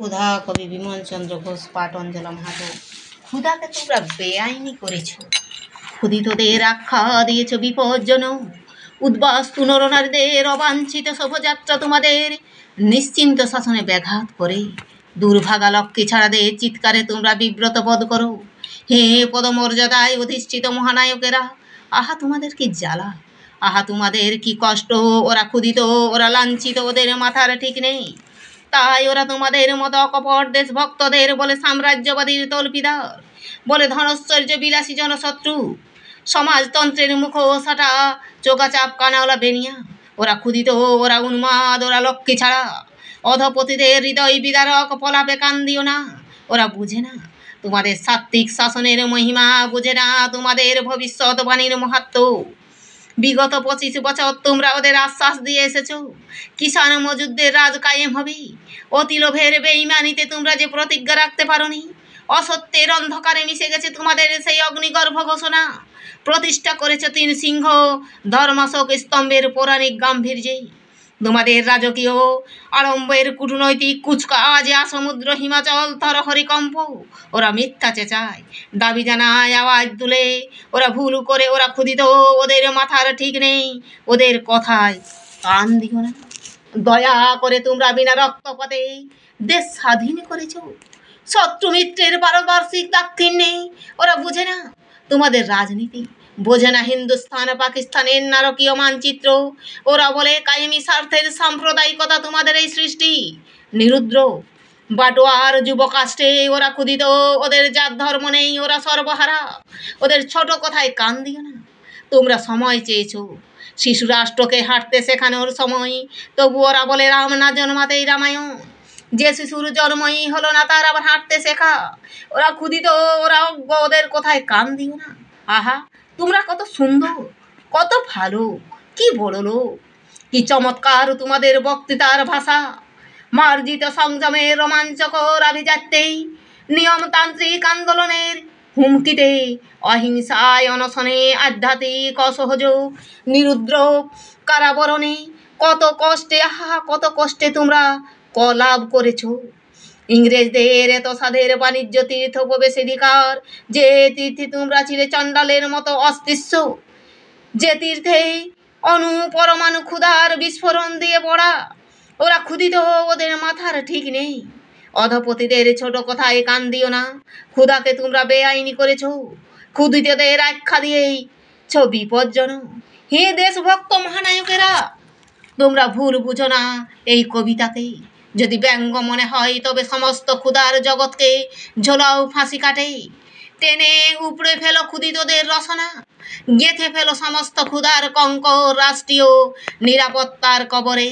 ক্ষুধা কবি বিমলচন্দ্র ঘোষ পাঠ অঞ্জলা মাহাতো। ক্ষুধাকে তোমরা বেআইনি করেছ, ক্ষুধিতদের আখ্যা দিয়েছ বিপজ্জনক। উদ্বাস্তু নরনারীদের অবাঞ্ছিত শোভাযাত্রা তোমাদের নিশ্চিন্ত শাসনে ব্যাঘাত করে। দুর্ভাগা লক্ষ্মী ছাড়াদের চিৎকারে তোমরা বিব্রত বোধ করো। হে পদমর্যাদায় অধিষ্ঠিত মহানায়কেরা, আহা তোমাদের কি জ্বালা, আহা তোমাদের কি কষ্ট। ওরা ক্ষুধিত, ওরা লাঞ্ছিত, ওদের মাথার ঠিক নেই। তাই ওরা তোমাদের মতো অকপট দেশভক্তদের বলে সাম্রাজ্যবাদীর তল্পিদার, বলে ধনৈশ্বর্য বিলাসী জনশত্রু, সমাজতন্ত্রের মুখোশাটা চোগাচাপ কানাওলা বেনিয়া। ওরা ক্ষুধিত, ওরা উন্মাদ, ওরা লক্ষ্মী ছাড়া। অধপতিদের হৃদয় বিদারক পলাপে কান দিও না। ওরা বুঝে না তোমাদের সাত্ত্বিক শাসনের মহিমা, বুঝে না তোমাদের ভবিষ্যৎবাণীর মাহাত্ম্য। বিগত 25 বছর তোমরা ওদের আশ্বাস দিয়ে এসেছ কিষাণ মজুরদের রাজ কায়েম হবে। অতি লোভের বেঈমানিতে তোমরা যে প্রতিজ্ঞা রাখতে পারোনি, অসত্যের অন্ধকারে মিশে গেছে তোমাদের সেই অগ্নিগর্ভ ঘোষণা। প্রতিষ্ঠা করেছ 3 সিংহ ধর্মাশোক স্তম্ভের পৌরাণিক গাম্ভীর্যে। তোমাদের রাজকীয় আড়ম্বরের কূটনৈতিক কুচকাওয়াজ সমুদ্র হিমাচল থরহরিকম্প। ওরা মিথ্যা চেঁচায়, দাবি জানায় আওয়াজ তুলে। ওরা ভুল করে, ওরা ক্ষুধিত, ওদের মাথার ঠিক নেই। ওদের কথায় কান দিও না। দয়া করে তোমরা বিনা রক্তপাতে দেশ স্বাধীন করেছ। শত্রু মিত্রের পারপার্শ্বিক দাক্ষিণ্যে ওরা বুঝে না তোমাদের রাজনীতি, বোঝে না হিন্দুস্তান পাকিস্তানের নারকীয় মানচিত্র। ওরা বলে কায়েমি স্বার্থের সাম্প্রদায়িকতা তোমাদের এই সৃষ্টি। নিরুদ্র বাটোয়ার যুবকাষ্টে ওরা ক্ষুধিত, ওদের জাত ধর্ম নেই, ওরা সর্বহারা। ওদের ছোট কথায় কান দিও না। তোমরা সময় চেয়েছ শিশু রাষ্ট্রকে হাঁটতে শেখানোর সময়, তবু ওরা বলে রাম না জন্মাতেই রামায়ণ। যে শিশুর জন্মই হলো না তার আবার হাঁটতে শেখা। ওরা ক্ষুধিত, ওরা অজ্ঞ, ওদের কথায় কান দিও না। আহা তোমরা কত সুন্দর, কত ভালো, কি বড় লোক, কি চমৎকার তোমাদের বক্তৃতার ভাষা। মার্জিত সংযমের রোমাঞ্চকর আভিজাত্যেই, নিয়মতান্ত্রিক আন্দোলনের হুমকিতে, অহিংসায় অনশনে, আধ্যাত্মিক অসহযোগ, নিরুদ্র কারাবরণে কত কষ্টে, আহা কত কষ্টে তোমরা লাভ করেছ। ইংরেজদের এত সাধের বাণিজ্য তীর্থ প্রবেশাধিকার, যে তীর্থে তোমরা ছিলে চণ্ডালের মতো অস্পৃশ্য, যে তীর্থেই পরমাণু ক্ষুধার বিস্ফোরণ দিয়ে পড়া। ওরা ক্ষুধিত, ওদের মাথার ঠিক নেই। অধপতিদের ছোট কথায় কান দিও না। ক্ষুধাকে তোমরা বেআইনি করেছ, ক্ষুধিতদের আখ্যা দিয়েই বিপজ্জনক। হে দেশভক্ত মহানায়কেরা, তোমরা ভুল বুঝো না এই কবিতাকে। যদি ব্যঙ্গ মনে হয় তবে সমস্ত ক্ষুধার জগৎকে ঝোলাও ফাঁসি কাটে। টেনে উপড়ে ফেলো ক্ষুধিতদের রসনা, গেঁথে ফেলো সমস্ত ক্ষুধার কঙ্কর রাষ্ট্রীয় নিরাপত্তার কবরে।